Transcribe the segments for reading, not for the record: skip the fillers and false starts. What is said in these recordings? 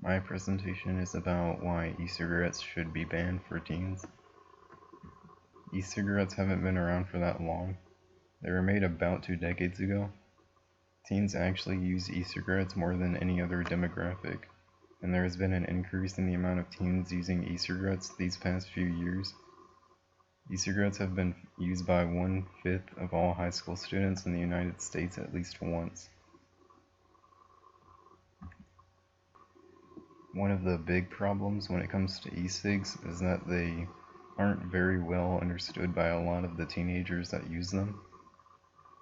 My presentation is about why e-cigarettes should be banned for teens. E-cigarettes haven't been around for that long. They were made about 2 decades ago. Teens actually use e-cigarettes more than any other demographic, and there has been an increase in the amount of teens using e-cigarettes these past few years. E-cigarettes have been used by 1/5 of all high school students in the United States at least once. One of the big problems when it comes to e-cigs is that they aren't very well understood by a lot of the teenagers that use them.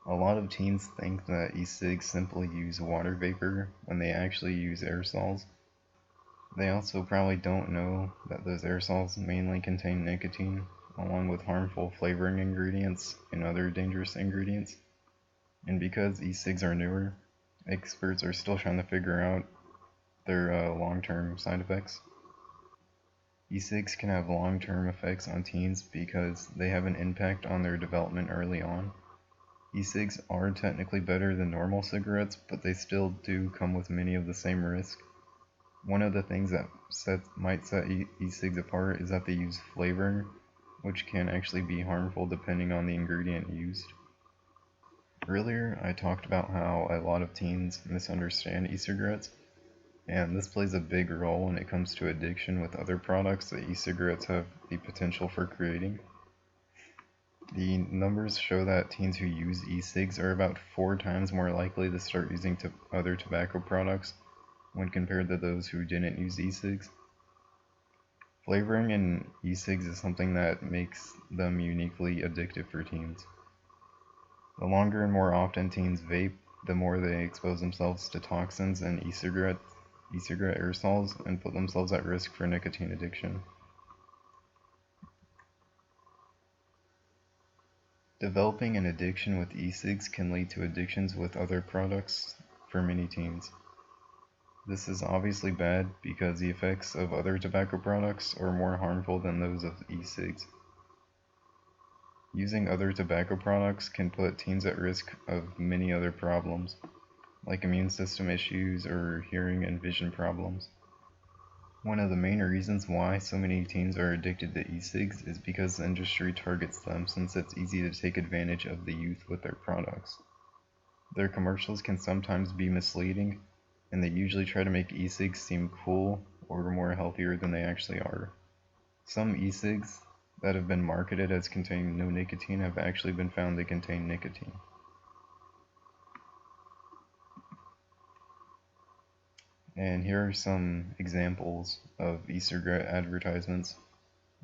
A lot of teens think that e-cigs simply use water vapor when they actually use aerosols. They also probably don't know that those aerosols mainly contain nicotine, along with harmful flavoring ingredients and other dangerous ingredients. And because e-cigs are newer, experts are still trying to figure out their long-term side effects. E-cigs can have long-term effects on teens because they have an impact on their development early on. E-cigs are technically better than normal cigarettes, but they still do come with many of the same risks. One of the things that might set e-cigs apart is that they use flavoring, which can actually be harmful depending on the ingredient used. Earlier, I talked about how a lot of teens misunderstand e-cigarettes, and this plays a big role when it comes to addiction with other products that e-cigarettes have the potential for creating. The numbers show that teens who use e-cigs are about 4 times more likely to start using other tobacco products when compared to those who didn't use e-cigs. Flavoring in e-cigs is something that makes them uniquely addictive for teens. The longer and more often teens vape, the more they expose themselves to toxins in e-cigarette aerosols and put themselves at risk for nicotine addiction. Developing an addiction with e-cigs can lead to addictions with other products for many teens. This is obviously bad because the effects of other tobacco products are more harmful than those of e-cigs. Using other tobacco products can put teens at risk of many other problems, like immune system issues or hearing and vision problems. One of the main reasons why so many teens are addicted to e-cigs is because the industry targets them since it's easy to take advantage of the youth with their products. Their commercials can sometimes be misleading, and they usually try to make e-cigs seem cool or more healthier than they actually are. Some e-cigs that have been marketed as containing no nicotine have actually been found to contain nicotine. And here are some examples of e-cigarette advertisements.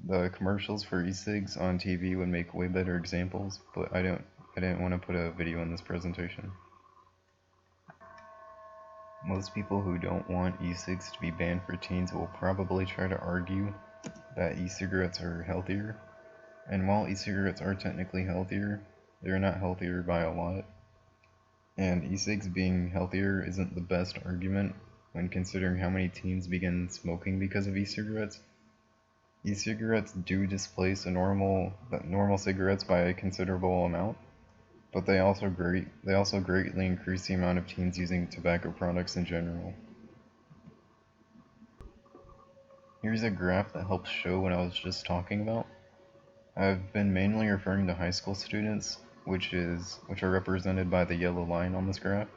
The commercials for e-cigs on TV would make way better examples, but I didn't want to put a video in this presentation. Most people who don't want e-cigs to be banned for teens will probably try to argue that e-cigarettes are healthier, and while e-cigarettes are technically healthier, they're not healthier by a lot. And e-cigs being healthier isn't the best argument when considering how many teens begin smoking because of e-cigarettes. E-cigarettes do displace normal cigarettes by a considerable amount, but they also greatly increase the amount of teens using tobacco products in general. Here's a graph that helps show what I was just talking about. I've been mainly referring to high school students, which are represented by the yellow line on this graph.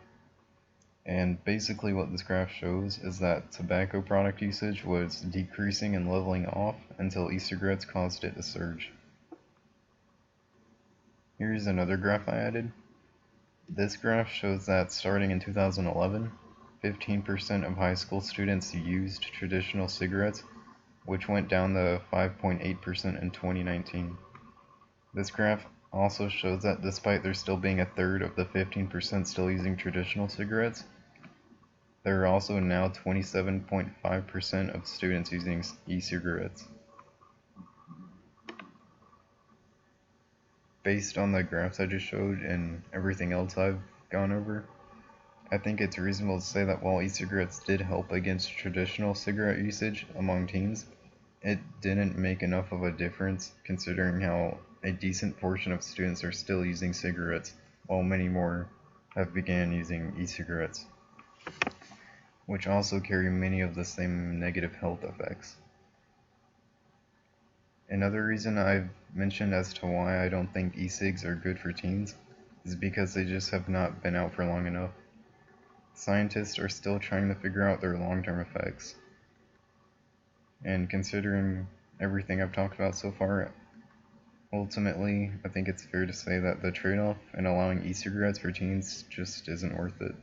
And basically what this graph shows is that tobacco product usage was decreasing and leveling off until e-cigarettes caused it to surge. Here's another graph I added. This graph shows that starting in 2011, 15% of high school students used traditional cigarettes, which went down to 5.8% in 2019. This graph also shows that despite there still being a third of the 15% still using traditional cigarettes, there are also now 27.5% of students using e-cigarettes. Based on the graphs I just showed and everything else I've gone over, I think it's reasonable to say that while e-cigarettes did help against traditional cigarette usage among teens, it didn't make enough of a difference considering how a decent portion of students are still using cigarettes, while many more have began using e-cigarettes. which also carry many of the same negative health effects. Another reason I've mentioned as to why I don't think e-cigs are good for teens is because they just have not been out for long enough. Scientists are still trying to figure out their long-term effects. And considering everything I've talked about so far, ultimately, I think it's fair to say that the trade-off in allowing e-cigarettes for teens just isn't worth it.